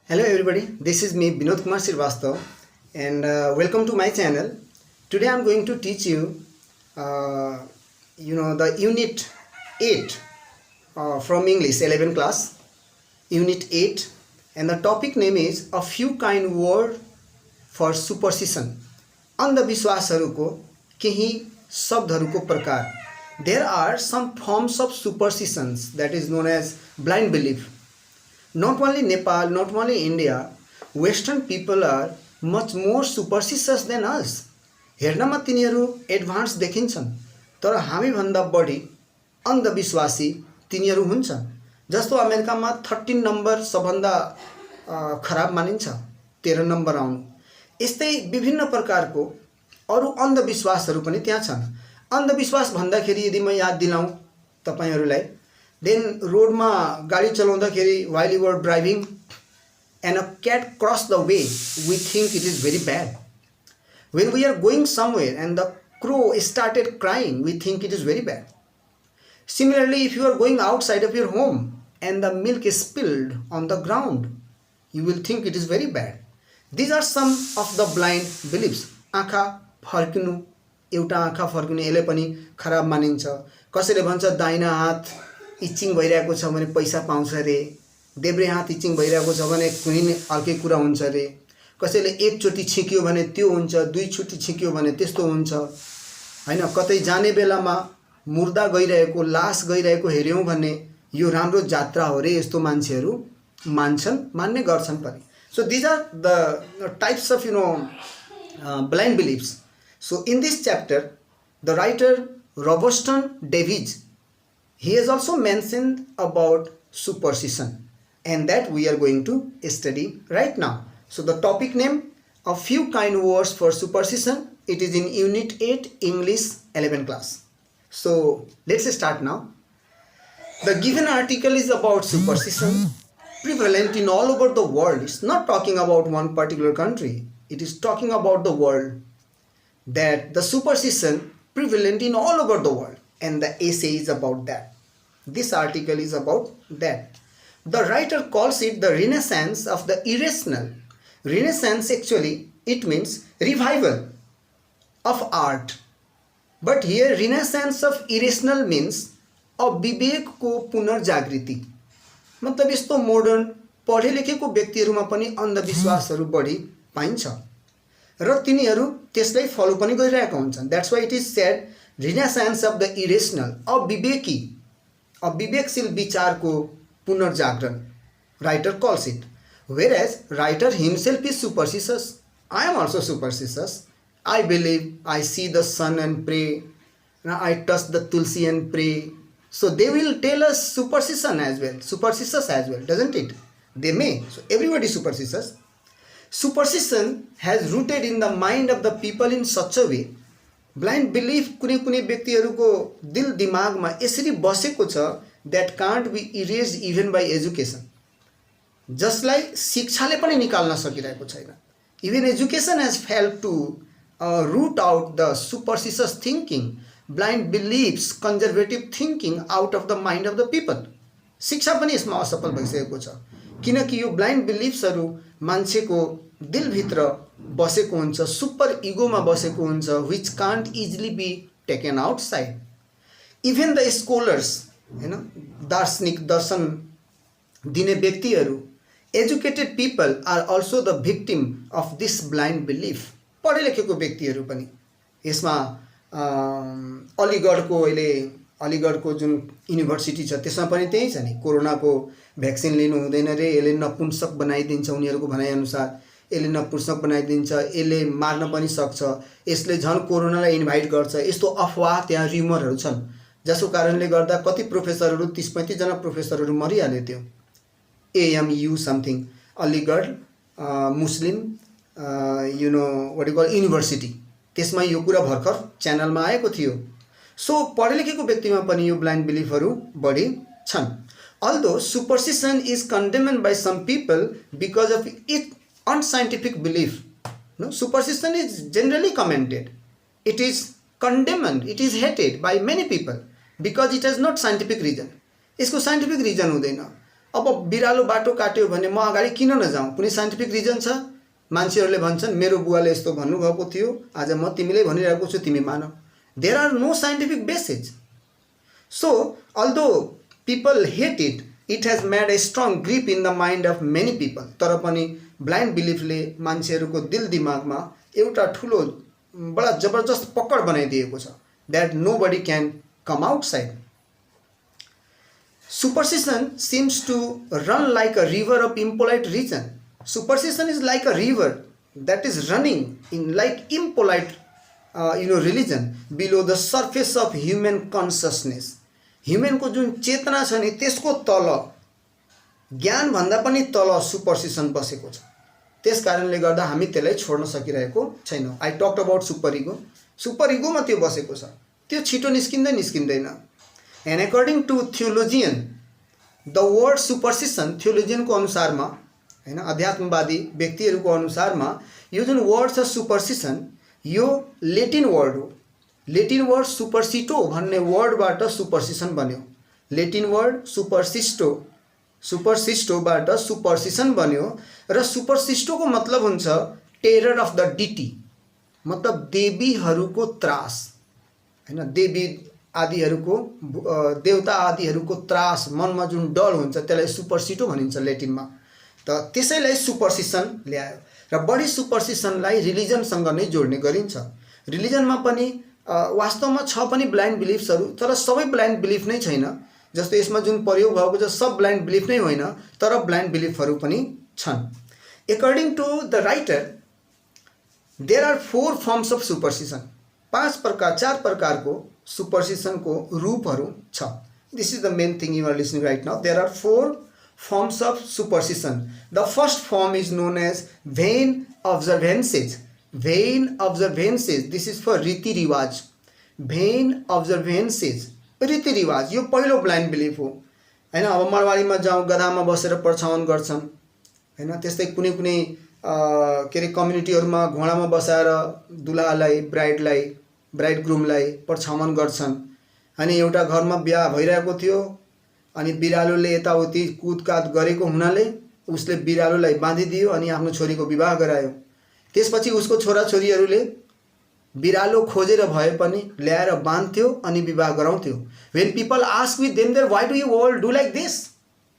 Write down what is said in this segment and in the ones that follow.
Hello everybody, this is me Binod Kumar Srivastava and welcome to my channel. Today I am going to teach you the unit 8 from English 11 class, unit 8, and the topic name is a few kind word for superstition. अन्धविश्वासहरूको केही शब्दहरूको प्रकार. There are some forms of superstitions that is known as blind belief. Not only Nepal, not only India, Western people are much more superstitious than us. हेर्नमा तिनीहरू advance देखिन्छन् तर हामीभन्दा बढी अन्धविश्वासी तिनीहरू हुन्छन्. जस्तो अमेरिकामा 13 नम्बर सबभन्दा खराब मानिन्छ, 13 नम्बर आउनु. यस्तै विभिन्न प्रकारको अरू अन्धविश्वासहरू पनि त्यहाँ छन्. अन्धविश्वास भन्दाखेरि यदि म याद दिलाऊँ तपाईहरुलाई, then रोडमा गाडी चलाउँदाखेरि while you are driving and a cat crossed the way, we think it is very bad. When we are going somewhere and the crow started crying, we think it is very bad. Similarly, if you are going outside of your home and the milk is spilled on the ground, you will think it is very bad. These are some of the blind beliefs. आँखा फर्किनु, एउटा आँखा फर्किनु यसले पनि खराब मानिन्छ. कसैले भन्छ दाहिना हात इचिङ भइरहेको छ भने पैसा पाउँछ रे, देब्रे हात इचिङ भइरहेको छ भने कुनै अर्कै कुरा हुन्छ रे. कसैले एकचोटी छिक्यो भने त्यो हुन्छ, दुईचोटी छिक्यो भने त्यस्तो हुन्छ हैन. कतै जाने बेलामा मुर्दा गइरहेको, लास गइरहेको हेर्यौं भने यो राम्रो यात्रा हो रे, यस्तो मान्छेहरू मान्छन्, मान्ने गर्छन् पनि. So these are the types of blind beliefs. So in this chapter, the writer Roburston Davies, he has also mentioned about superstition, and that we are going to study right now. So the topic name, a few kind words for superstition. It is in unit 8 English 11 class. So let's start now. The given article is about superstition prevalent in all over the world. It's not talking about one particular country. It is talking about the world, that the superstition prevalent in all over the world, and the essay is about that. This article is about that. The writer calls it the renaissance of the irrational. Renaissance, actually it means revival of art, but here renaissance of irrational means अविवेक को पुनर्जागृति. मतलब यस्तो modern पढे लेखेको व्यक्तिहरुमा पनि अन्धविश्वासहरु बढी पाइन्छ र तिनीहरु त्यसलाई फलो पनि गरिरहेका हुन्छन्. That's why it is said renaissance of the irrational. अविवेकशील विचारको पुनर्जागरण writer calls it. Whereas writer himself is superstitious. I am also superstitious. I believe, I see the sun and pray. I touch the tulsi and pray. So they will tell us superstition as well, superstitious as well, doesn't it? They may. So everybody is superstitious. Superstition has rooted in the mind of the people in such a way. Blind belief कुनै कुनै व्यक्तिहरुको दिल दिमागमा यसरी बसेको छ that can't be erased even by education. जसलाई शिक्षाले पनि निकाल्न सकिरहेको छैन. Even education has failed to root out the superstitious thinking, blind beliefs, conservative thinking out of the mind of the people. शिक्षा पनि यसमा असफल भइसकेको छ किनकि यो ब्लाइन्ड बिलिफ्सहरु मान्छेको दिलभित्र बसेको हुन्छ, सुपर इगोमा बसेको हुन्छ, which can't easily be taken outside. Even the scholars, दार्शनिक दर्शन दिने व्यक्तिहरु, educated people are also the victim of this blind belief. पढे लेखेको व्यक्तिहरु पनि यसमा अलीगढको जुन युनिभर्सिटी छ त्यसमा पनि त्यही छ नि, कोरोनाको भ्याक्सिन लिनु हुँदैन रे, यसले नपुंसक बनाइदिन्छ उनीहरुको भनाइ अनुसार, यसले नपुंसक बनाइदिन्छ, यसले मार्न पनि सक्छ, यसले झन् कोरोनालाई इन्भाइट गर्छ, यस्तो अफवाह त्यहाँ र्युमरहरु छन् जसको कारणले गर्दा कति प्रोफेसरहरु 30-35 जना प्रोफेसरहरु मरिहाले. त्यो AMU something Aligarh Muslim what you call university, त्यसमा यो कुरा भर्खर च्यानलमा आएको थियो. सो पढे लेखेको व्यक्तिमा पनि यो ब्लाइन्ड बिलिफहरु बढी छन्. Although superstition is condemned by some people because of its unscientific belief, superstition is generally commended. It is condemned, it is hated by many people because it has not scientific reason. यसको scientific reason हुँदैन. अब बिरालो बाटो काट्यो भने म अगाडि किन नजाउँ? कुनै साइन्टिफिक रिजन छ? मान्छेहरूले भन्छन् मेरो बुवाले यस्तो भन्नुभएको थियो, आज म तिमीलाई भनिरहेको छु, तिमी मान। There are no scientific basis. So, although people hate it, it has made a strong grip in the mind of many people. तर पनि ब्लाइन्ड बिलिफले मान्छेहरूको दिल दिमागमा एउटा ठुलो बडा जबरजस्त पकड बनाइदिएको छ, that nobody can come outside. Superstition seems to run like a river of impolite reason. Superstition is like a river that is running in like impolite religion below the surface of human consciousness. Human को जुन चेतना छ नि त्यसको तल, ज्ञान भन्दा पनि तल सुपरस्टिसन बसेको छ. त्यस कारणले गर्दा हामी त्यसलाई छोड्न सकिरहेको छैनौं. I talked about super ego. Super इगोमा त्यो बसेको छ, त्यो छिटो निस्किँदैन. And according to theologian the word superstition, theologian को अनुसारमा हैन, अध्यात्मवादी व्यक्तिहरूको अनुसारमा यो जुन वर्ड छ सुपरस्टिसन, यो लेटिन वर्ड हो. लेटिन वर्ड सुपरसिटो भन्ने वर्डबाट सुपरस्टिसन बन्यो. लेटिन वर्ड सुपरसिस्टोबाट सुपरस्टिसन बन्यो. र सुपरसिस्टोको मतलब हुन्छ टेरर अफ द डिटी, मतलब देवीहरूको त्रास हैन, देवी आदिहरूको, देवता आदिहरूको त्रास, मनमा जुन डर हुन्छ त्यसलाई सुपरसिटो भनिन्छ लेटिनमा. त त्यसैलाई सुपरस्टिसन ल्यायो. र बढी सुपरस्टिसनलाई रिलिजनसँग नै जोड्ने गरिन्छ. रिलिजनमा पनि वास्तवमा छ पनि ब्लाइन्ड बिलिफ्सहरू, तर सबै ब्लाइन्ड बिलिफ नै छैन. जस्तो यसमा जुन प्रयोग भएको छ सब ब्लाइन्ड बिलिफ नै होइन, तर ब्लाइन्ड बिलिफहरू पनि छन्. According to the writer there are 4 forms of superstition. 4 प्रकारको सुपरस्टिसनको रूपहरू छ. This is the main thing you are listening right now. There are 4 forms of superstition. The first form is known as vain observances. Vain observances, this is for रीति रिवाज. vain observances, रीति रिवाज, यो पहिलो ब्लाइन्ड बिलिफ हो हैन. अब मरवाडीमा जाउँ, गधामा बसेर परछावन गर्छन् हैन. त्यस्तै कुनै कुनै के रे कम्युनिटीहरुमा घोडामा बसाएर दुलालाई, ब्राइड ग्रुमलाई परछावन गर्छन्. अनि एउटा घरमा बिहा भइरहेको थियो, अनि बिरालोले यताउति कुदकाद गरेको हुनाले उसले बिरालोलाई बाँधिदियो अनि आफ्नो छोरीको विवाह गरायो. त्यसपछि उसको छोराछोरीहरूले बिरालो खोजेर भए पनि ल्याएर बाँध्थ्यो अनि विवाह गराउँथ्यो. when people ask with them there, why do you all do like this,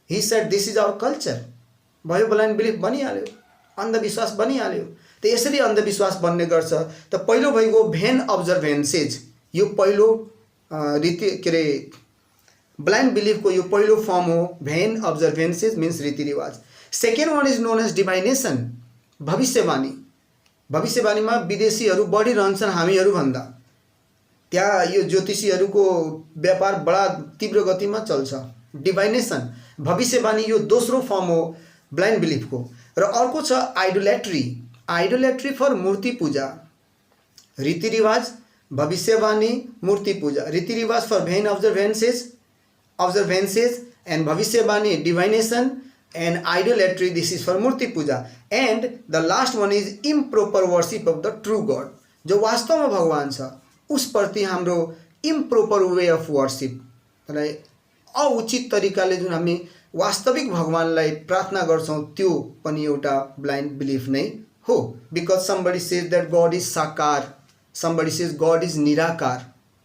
he said this is our culture. भयो ब्लाइन्ड बिलिफ बनिहाल्यो, अन्धविश्वास बनिहाल्यो. त यसरी अन्धविश्वास बन्ने गर्छ. त पहिलो भइगयो भेन अब्जर्भेन्सेज. यो पहिलो रीति के रे ब्लाइन्ड बिलिफ को यो पहिलो फर्म हो. भेन अब्जर्भेन्सेज मीन्स रीतिरिवाज. Second one is known as divination, भविष्यवाणी. भविष्यवाणीमा विदेशीहरू बढी रहन्छन् हामीहरू भन्दा. त्यहाँ यो ज्योतिषीहरूको व्यापार बडा तीव्र गतिमा चल्छ. डिभाइनेसन, भविष्यवाणी, यो दोस्रो फर्म हो ब्लाइन्ड बिलिफको. र अर्को छ आइडोलेट्री. आइडोलेट्री फर मूर्ति पूजा. रीतिरिवाज, भविष्यवाणी, मूर्ति पूजा. रीतिरिवाज for vain observances and bhavishyavani, divination, and idolatry, this is for murti puja. And the last one is improper worship of the true God. जो वास्तव में भगवान छ उस प्रति हाम्रो improper way of worship, अउचित तरिकाले जुन हामी वास्तविक भगवानलाई प्रार्थना गर्छौं त्यो पनि एउटा blind belief नै हो. Because somebody says that God is sakar, somebody says God is nirakar.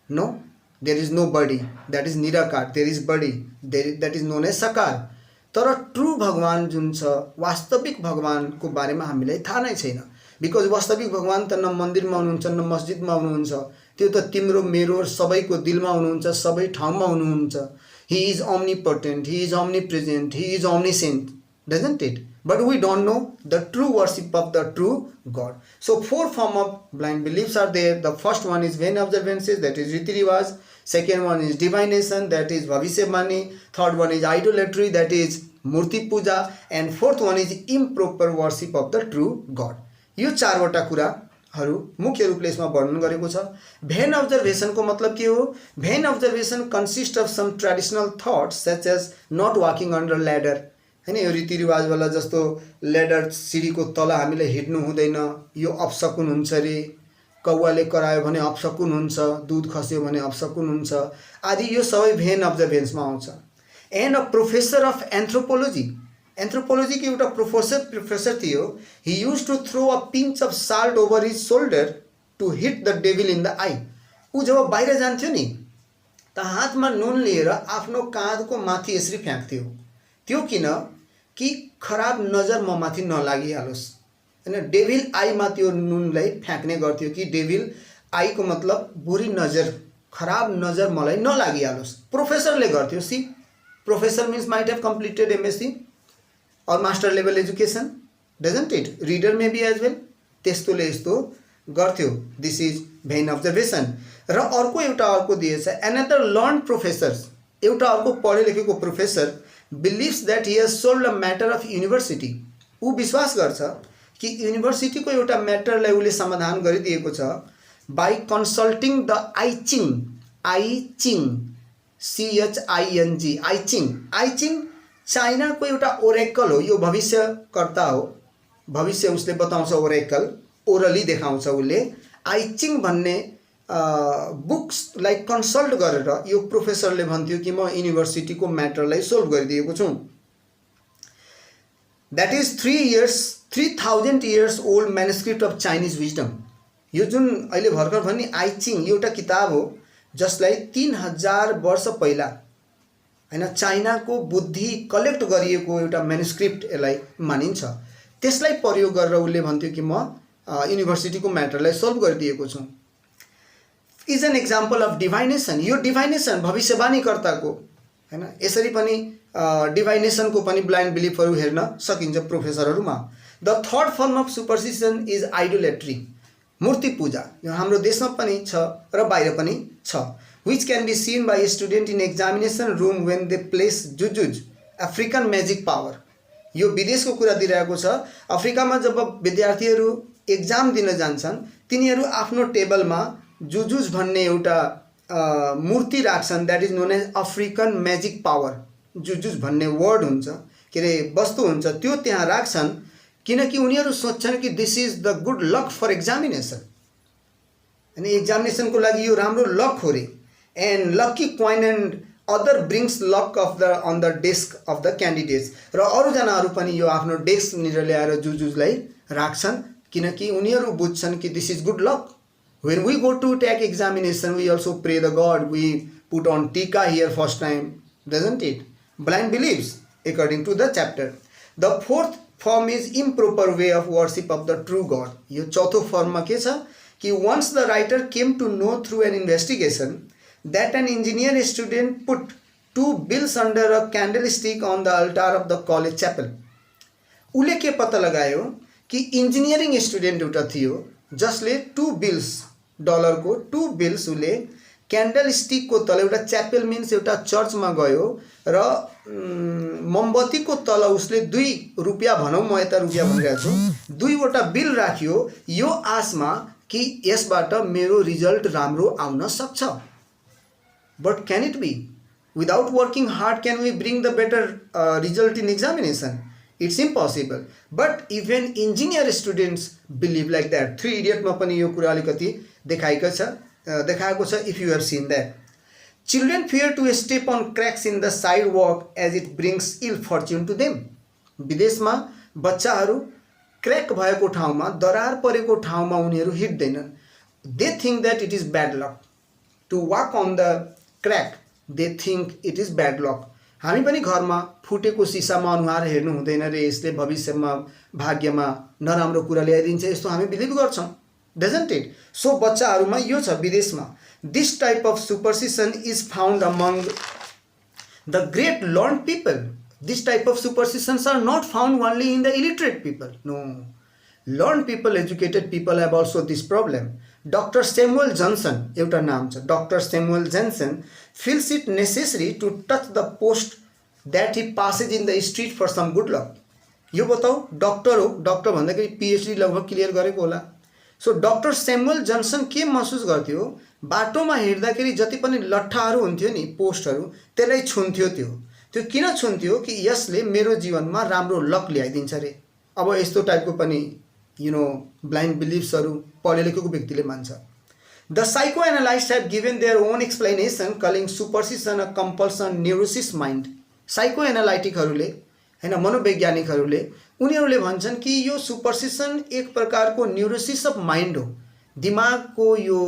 No, there is no body, that is nirakar. There is body, that is known as sakar. तर ट्रू भगवान जुन छ, वास्तविक भगवानको बारेमा हामीलाई थाहा नै छैन. बिकज वास्तविक भगवान त न मन्दिरमा हुनुहुन्छ न मस्जिदमा हुनुहुन्छ, त्यो त तिम्रो मेरो सबैको दिलमा हुनुहुन्छ, सबै ठाउँमा हुनुहुन्छ. He is omnipotent, he is omnipresent, he is omniscient, doesn't it? But we don't know the true worship of the true God. So 4 forms of blind beliefs are there. The first one is vain observances, that is riti rivaj. Second one is divination, that is bhavishyavani. Third one is idolatry, that is murti puja. And fourth one is improper worship of the true God. यो 4 वटा कुराहरु मुख्य रूपले यसमा वर्णन गरेको छ. Van observation को मतलब के हो? Vain observation consists of some traditional thoughts such as not walking under ladder. हैन, यो रीतिरिवाज वाला जस्तो ल्याडर सिडीको तल हामीले हिड्नु हुँदैन, यो अपशकुन हुन्छ रे, कौवाले करायो भने अपशकुन हुन्छ, दूध खस्यो भने अपशकुन हुन्छ आदि, यो सबै भेन अब्जर्भेन्समा आउँछ. And a professor of anthropology, एन्थ्रोपोलोजीको एउटा प्रोफेसर थियो। He used to throw a pinch of salt over his shoulder to hit the devil in the eye. ऊ जब बाहिर जान्थ्यो नि त हातमा नुन लिएर आफ्नो काँधको माथि यसरी फ्याँक्थ्यो। त्यो किन कि खराब नजर म माथि नलागिहालोस्, होइन, डेभिल आईमा त्यो नुनलाई फ्याँक्ने गर्थ्यो कि डेभिल आईको मतलब बुरी नजर, खराब नजर मलाई नलागिहालोस्। प्रोफेसरले गर्थ्यो। See, professor means might have completed MSc और master level education, doesn't it? Reader may be as well. त्यस्तोले यस्तो गर्थ्यो। This is vain observation. र अर्को दिएछ, एनदर लर्न प्रोफेसर्स, एउटा अर्को पढे लेखेको professor believes that he has sold a matter of university. ऊ विश्वास गर्छ कि युनिभर्सिटीको एउटा म्याटरलाई उसले समाधान गरिदिएको छ बाई कन्सल्टिङ द आइचिङ, CHING, आइचिङ चाइनाको एउटा ओरेकल हो। यो भविष्यकर्ता हो, भविष्य उसले बताउँछ, ओरेकल ओरली देखाउँछ उसले। आइचिङ भन्ने बुक्सलाई कन्सल्ट गरेर यो प्रोफेसरले भन्थ्यो कि म युनिभर्सिटीको म्याटरलाई सोल्भ गरिदिएको छु। That is 3000 years old manuscript of Chinese wisdom. यो जुन अहिले भर्खर भन्ने आइचिङ एउटा किताब हो जसलाई 3000 वर्ष पहिला, हैन, चाइनाको बुद्धि कलेक्ट गरिएको एउटा म्यानुस्क्रिप्ट यसलाई मानिन्छ। त्यसलाई प्रयोग गरेर उसले भन्थ्यो कि म युनिभर्सिटीको म्याटरलाई सोल्भ गरिदिएको छु। Is an example of divination. यो डिभाइनेसन भविष्यवाणीकर्ताको, हैन, यसरी पनि डिभाइनेसनको पनि ब्लाइन्ड बिलिफहरू हेर्न सकिन्छ प्रोफेसरहरूमा। The third form of superstition is idolatry, मूर्ति पूजा। यो हाम्रो देशमा पनि छ र बाहिर पनि छ। Which can be seen by student in examination room when they place jujus, African magic power. यो विदेशको कुरा दिइरहेको छ। अफ्रिकामा जब विद्यार्थीहरू एक्जाम दिन जान्छन् तिनीहरू आफ्नो टेबलमा जुजुज भन्ने एउटा मूर्ति राख्छन्। That is known as African magic power. Jujus भन्ने वर्ड हुन्छ, के अरे वस्तु हुन्छ, त्यो त्यहाँ राख्छन् किनकि उनीहरू सोच्छन् कि this is the good luck for examination, अनि एक्जामिनेसनको लागि यो राम्रो लक हो रे। And lucky coin and other brings luck on the desk of the candidates. र अरूजनाहरू पनि यो आफ्नो डेस्कनिर ल्याएर जुजुजलाई राख्छन् किनकि उनीहरू बुझ्छन् कि this is good lock. When we go to take examination, we also pray the God. We put on tika here first time, doesn't it? Blind beliefs, according to the chapter. The fourth form is improper way of worship of the true God. यो चौथो फर्ममा के छ कि once the writer came to know through an investigation that an engineer student put 2 bills under a candlestick on the altar of the college chapel. उसले के पत्ता लगायो कि इन्जिनियरिङ स्टुडेन्ट एउटा थियो जसले $2 को 2 बिल्स उसले क्यान्डल स्टिकको तल, एउटा च्यापेल मिन्स एउटा चर्चमा गयो र मोमबत्तीको तल उसले 2 रुपियाँ, भनौँ म यता रुपियाँ भनिरहेको छु, 2वटा बिल राख्यो यो आशमा कि यसबाट मेरो रिजल्ट राम्रो आउन सक्छ। But can it be? Without working hard can we bring the better result in examination? It's impossible. But even engineer students believe like that. 3 इडियटमा पनि यो कुरा अलिकति देखाएको छ। If you have seen that, children fear to step on cracks in the sidewalk as it brings ill fortune to them. विदेशमा बच्चाहरू crack भएको ठाउँमा, दरार परेको ठाउँमा उनीहरू हिँड्दैनन्। They think that it is bad luck to walk on the crack, they think it is bad luck. हामी पनि घरमा फुटेको सिसामा अनुहार हेर्नु हुँदैन रे, यसले भविष्यमा भाग्यमा नराम्रो कुरा ल्याइदिन्छ, यस्तो हामी बिलिभ गर्छौँ, डजन्ट इट? सो बच्चाहरूमा यो छ विदेशमा। This type of superstition is found among the great learn people. This type of superstitions are not found only in the illiterate people, no. Learn people, educated people have also this problem. Doctor Samuel Johnson एउटा नाम छ, doctor Samuel Johnson feels it necessary to touch the post that he passes in the street for some good luck. यो बताऊ, doctor हो, doctor भन्दाखेरि PhD लगभग clear गरेको होला। सो डक्टर सेमुएल जनसन के महसुस गर्थ्यो? बाटोमा हिँड्दाखेरि जति पनि लट्ठाहरू हुन्थ्यो नि, पोस्टहरू, त्यसलाई छुन्थ्यो। त्यो किन छुन्थ्यो कि यसले मेरो जीवनमा राम्रो लक ल्याइदिन्छ रे। अब यस्तो टाइपको पनि ब्लाइन्ड बिलिफ्सहरू पढे लेखेको व्यक्तिले मान्छ। The psychoanalysts have given their own explanation, calling superstition a compulsion neurosis mind. साइको एनालाइटिकहरूले हैन मनोवैज्ञानिकहरूले उनीहरूले भन्छन् कि यो सुपरस्टिसन एक प्रकारको न्यूरोसिस अफ माइन्ड हो, दिमागको यो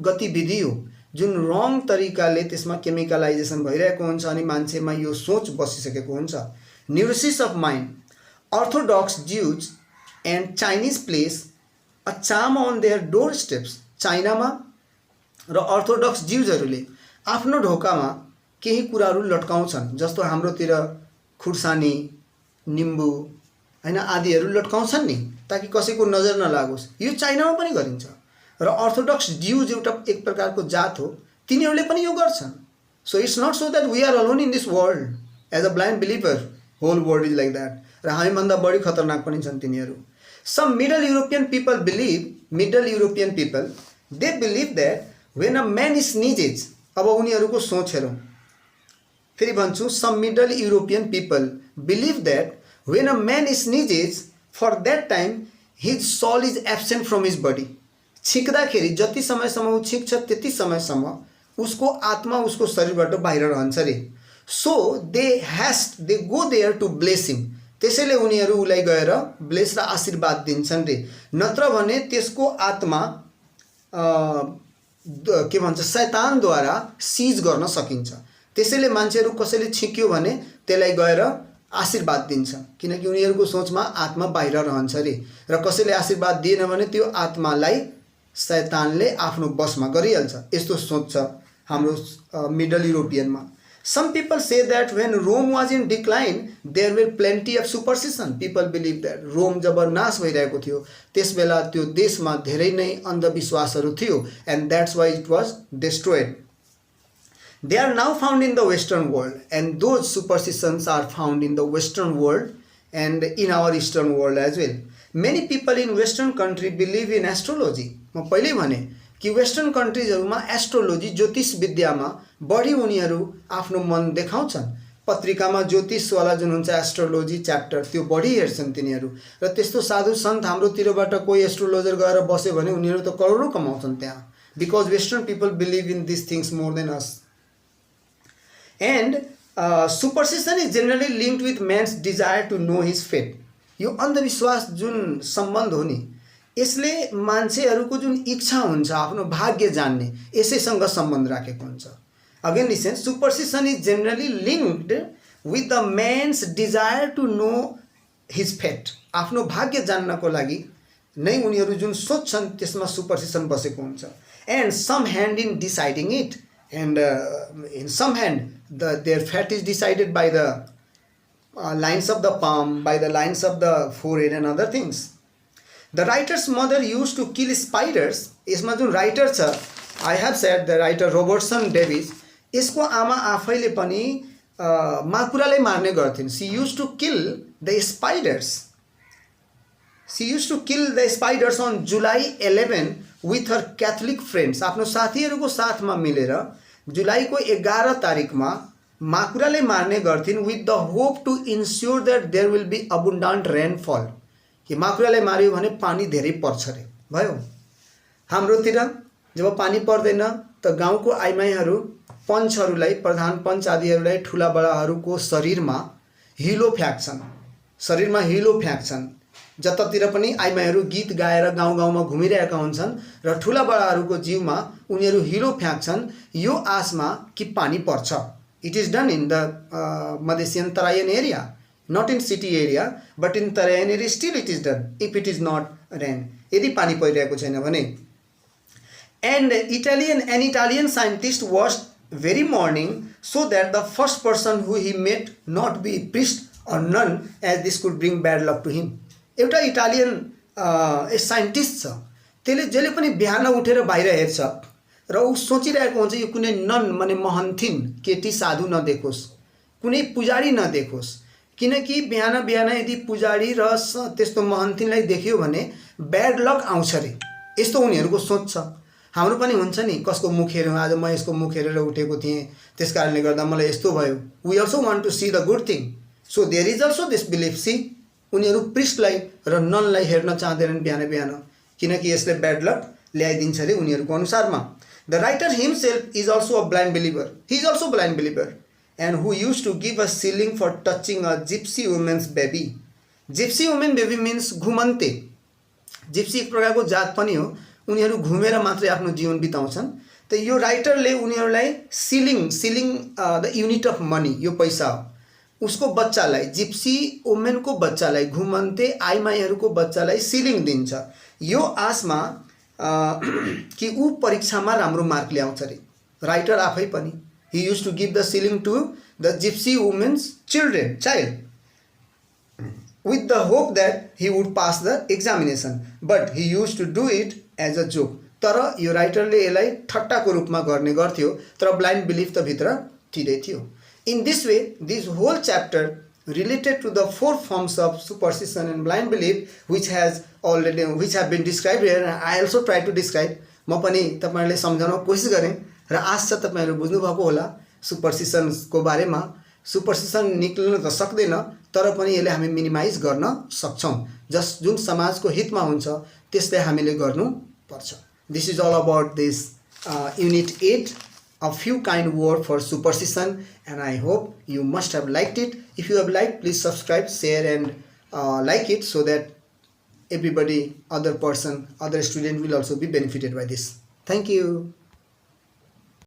गतिविधि हो जुन रङ तरिकाले त्यसमा केमिकलाइजेसन भइरहेको हुन्छ अनि मान्छेमा यो सोच बसिसकेको हुन्छ। Neurosis of mind, orthodox Jews and Chinese place a charm on their doorsteps. चाइनामा र अर्थोडक्स ज्यूजहरूले आफ्नो ढोकामा केही कुराहरू लट्काउँछन्, जस्तो हाम्रोतिर खुर्सानी, निम्बु हैन आदिहरू लट्काउँछन् नि, ताकि कसैको नजर नलागोस्। यो चाइनामा पनि गरिन्छ र अर्थोडक्स ज्यूज एउटा एक प्रकारको जात हो, तिनीहरूले पनि यो गर्छन्। So it's not so that we are alone in this world as a blind believer, whole world is like that. र हामीभन्दा बढी खतरनाक पनि छन् तिनीहरू। Some middle European people they believe that when a man sneezes, अब उनीहरूको सोच हेरौँ, फेरि भन्छु, some middle European people believe that when a man sneezes for that time his soul is absent from his body. छिक्दाखेरि जति समयसम्म ऊ छिक्छ त्यति समयसम्म उसको आत्मा उसको शरीरबाट बाहिर रहन्छ रे। So they go there to bless him, त्यसैले उनीहरू उसलाई गएर ब्लेस र आशीर्वाद दिन्छन् रे। नत्र भने त्यसको आत्मा के भन्छ शैतानद्वारा सिज गर्न सकिन्छ। त्यसैले मान्छेहरू कसैले छिक्यो भने त्यसलाई गएर आशीर्वाद दिन्छ, किनकि उनीहरूको सोचमा आत्मा बाहिर रहन्छ रे। र कसैले आशीर्वाद दिएन भने त्यो आत्मालाई शैतानले आफ्नो बसमा गरिहाल्छ। यस्तो सोच छ हाम्रो middle युरोपियनमा। Some people say that when Rome was in decline, there were plenty of superstition. People believe that Rome जब नाश भइरहेको थियो त्यसबेला त्यो देशमा धेरै नै अन्धविश्वासहरू थियो, and that's why it was destroyed. They are now found in the Western world, and those superstitions are found in the Western world and in our Eastern world as well. Many people in Western country believe in astrology. म पहिले भने कि western कन्ट्रिजहरूमा astrology ज्योतिष विद्यामा बढी उनीहरू आफ्नो मन देखाउँछन्। पत्रिकामा ज्योतिषवाला जुन हुन्छ एस्ट्रोलोजी च्याप्टर त्यो बढी हेर्छन् तिनीहरू। र त्यस्तो साधु सन्त हाम्रोतिरबाट कोही एस्ट्रोलोजर गएर बस्यो भने उनीहरू त करोडौँ कमाउँछन् त्यहाँ, because western people believe in this things more than us. And superstition is generally linked with man's desire to know his fate. यो अन्धविश्वास जुन सम्बन्ध हो नि, यसले मान्छेहरूको जुन इच्छा हुन्छ आफ्नो भाग्य जान्ने यसैसँग सम्बन्ध राखेको हुन्छ। Again listen, superstition is generally linked with the man's desire to know his fate. आफ्नो भाग्य जान्नको लागि नै उनीहरू जुन सोच्छन् त्यसमा सुपरस्टिसन बसेको हुन्छ। And some hand in deciding it, and in some hand their fate is decided by the lines of the palm, by the lines of the forehead and other things. The writer's mother used to kill spiders. यसमा जुन writer छ, I have said the writer Robertson Davis, यसको आमा आफैले पनि माकुरालाई मार्ने गर्थिन्। She used to kill the spiders. She used to kill the spiders on July 11 with her Catholic friends. आफ्नो साथीहरूको साथमा मिलेर जुलाईको 11 तारिकमा माकुराले मार्ने गर्थिन् with the hope to ensure that there will be abundant rainfall. कि माकुराले मार्यो भने पानी धेरै पर्छ रे। भयो हाम्रोतिर जब पानी पर्दैन त गाउँको आइमाईहरू पञ्चहरूलाई, प्रधान पञ्च आदिहरूलाई ठुला बडाहरूको शरीरमा हिलो फ्याँक्छन्, शरीरमा हिलो फ्याँक्छन्। जतातिर पनि आइमाईहरू गीत गाएर गाउँ गाउँमा घुमिरहेका हुन्छन् र ठुला बडाहरूको जिउमा उनीहरू हिलो फ्याँक्छन् यो आशमा कि पानी पर्छ। It is done in the Madhesian Tarayan area, not in city area, but in Tarayan area still it is done if it is not rain. यदि पानी परिरहेको छैन भने। And an Italian scientist watched very morning so that the first person who he met not be priest or nun, as this could bring bad luck to him. एउटा Italian scientist छ, त्यसले जहिले पनि बिहान उठेर बाहिर हेर्छ र ऊ सोचिरहेको हुन्छ यो कुनै नन माने महन्थिन केटी साधु नदेखोस्, कुनै पुजारी नदेखोस्, किनकि बिहान बिहान यदि पुजारी र त्यस्तो महन्थिनलाई देख्यो भने ब्याड लक आउँछ रे। यस्तो उनीहरूको सोच छ। हाम्रो पनि हुन्छ नि, कसको मुख हेऱ्यो, आज म यसको मुख हेरेर उठेको थिएँ त्यस कारणले गर्दा मलाई यस्तो भयो। We also want to see the good thing, so there is also this belief. See उनीहरू प्रिस्टलाई र ननलाई हेर्न चाहँदैनन् बिहान बिहान, किनकि यसले ब्याड लक ल्याइदिन्छ रे उनीहरूको अनुसारमा। The writer himself is also a blind believer. He is also a blind believer. and who used to give a shilling for touching a gypsy woman's baby. Gypsy woman baby means घुमन्ते. Gypsy एक प्रकारको जात पनि हो. उनीहरू घुमेर मात्रै आफ्नो जीवन बिताउँछन्. त यो राइटरले उनीहरूलाई ceiling the unit of money, यो पैसा हो, उसको बच्चालाई, जिप्सी वुमेनको बच्चालाई, घुमन्ते आइमाईहरूको बच्चालाई सिलिङ दिन्छ यो आशमा कि ऊ परीक्षामा राम्रो मार्क ल्याउँछ रे. राइटर आफै पनि he used to give the shilling to the gypsy woman's child with the hope that he would pass the examination, but he used to do it as a joke. तर यो राइटरले यसलाई ठट्टाको रूपमा गर्ने गर्थ्यो, तर ब्लाइन्ड बिलिफ त भित्र थिँदै थियो. In this way, this whole chapter related to the 4 forms of superstition and blind belief which have been described here, and I also try to describe. म पनि तपाईहरुले सम्झाउन कोसिस गरेँ र आशा छ तपाईहरु बुझ्नु भएको होला सुपरस्टिशनको बारेमा. सुपरस्टिशन निक्लिन त सक्दैन, तर पनि यसले हामी मिनिमाइज गर्न सक्छौं. जुन समाजको हितमा हुन्छ त्यसलाई हामीले गर्नु पर्छ. This is all about this unit 8, a few kind word for superstition, and I hope you must have liked it. If you have liked, please subscribe, share and like it so that everybody, other student will also be benefited by this. Thank you.